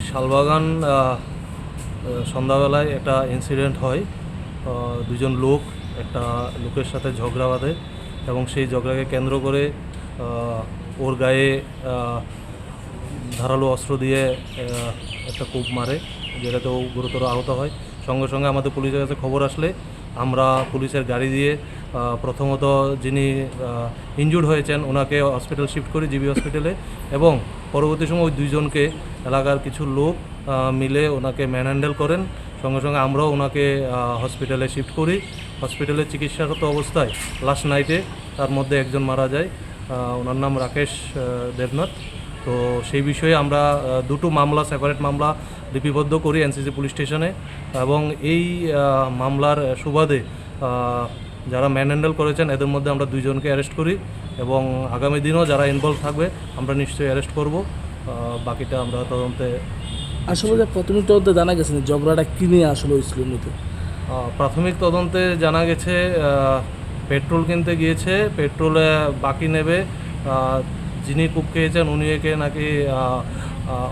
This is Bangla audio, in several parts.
শালবাগান সন্ধ্যাবেলায় একটা ইনসিডেন্ট হয়। দুজন লোক একটা লোকের সাথে ঝগড়া বাঁধে এবং সেই ঝগড়াকে কেন্দ্র করে ওর গায়ে ধারালো অস্ত্র দিয়ে একটা কোপ মারে, যেটাতে ও গুরুতর আহত হয়। সঙ্গে সঙ্গে আমাদের পুলিশের কাছে খবর আসলে আমরা পুলিশের গাড়ি দিয়ে প্রথমত যিনি ইনজুর্ড হয়েছেন ওনাকে হসপিটাল শিফট করি, জিবি হসপিটালে, এবং পরবর্তী সময় ওই দুইজনকে এলাকার কিছু লোক মিলে ওনাকে ম্যানহ্যান্ডেল করেন। সঙ্গে সঙ্গে আমরাও ওনাকে হসপিটালে শিফট করি। হসপিটালে চিকিৎসারত অবস্থায় লাস্ট নাইটে তার মধ্যে একজন মারা যায়, ওনার নাম রাকেশ দেবনাথ। তো সেই বিষয়ে আমরা দুটো মামলা, সেপারেট মামলা লিপিবদ্ধ করি এনসিসি পুলিশ স্টেশনে, এবং এই মামলার সুবাদে যারা ম্যানহ্যান্ডেল করেছেন এদের মধ্যে আমরা দুইজনকে অ্যারেস্ট করি, এবং আগামী দিনও যারা ইনভলভ থাকবে আমরা নিশ্চয়ই অ্যারেস্ট করব। বাকিটা আমরা তদন্তে। আসলে যে প্রাথমিক তদন্তে জানা গেছে না ঝগড়াটা কী নিয়ে আসলে হয়েছিল মূলত? প্রাথমিক তদন্তে জানা গেছে পেট্রোল কিনতে গিয়েছে, পেট্রোলে বাকি নেবে, যিনি কূপ খেয়েছেন উনি একে নাকি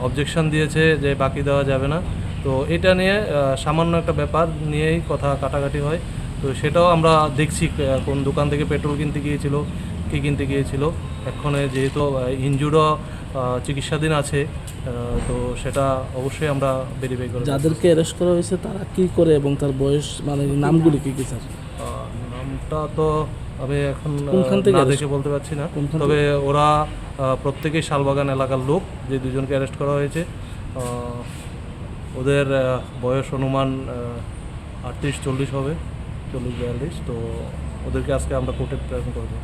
অবজেকশন দিয়েছে যে বাকি দেওয়া যাবে না। তো এটা নিয়ে সামান্য একটা ব্যাপার নিয়েই কথা কাটাকাটি হয়। তো সেটাও আমরা দেখছি কোন দোকান থেকে পেট্রোল কিনতে গিয়েছিল, কী কিনতে গিয়েছিল। এক্ষণে যেহেতু ইনজুরও চিকিৎসাধীন আছে, তো সেটা অবশ্যই আমরা ভেরিফাই করব। যাদেরকে অ্যারেস্ট করা হয়েছে তারা কী করে এবং তার বয়স মানে নামগুলি কী কী স্যার? নামটা তো আমি এখন কোনখান থেকে না দেখে বলতে পারছি না, তবে ওরা প্রত্যেকেই শালবাগান এলাকার লোক, যে দুজনকে অ্যারেস্ট করা হয়েছে। ওদের বয়স অনুমান 38-40 হবে, 40-42। তো ওদেরকে আজকে আমরা কোর্টে প্রেজেন্ট করবো।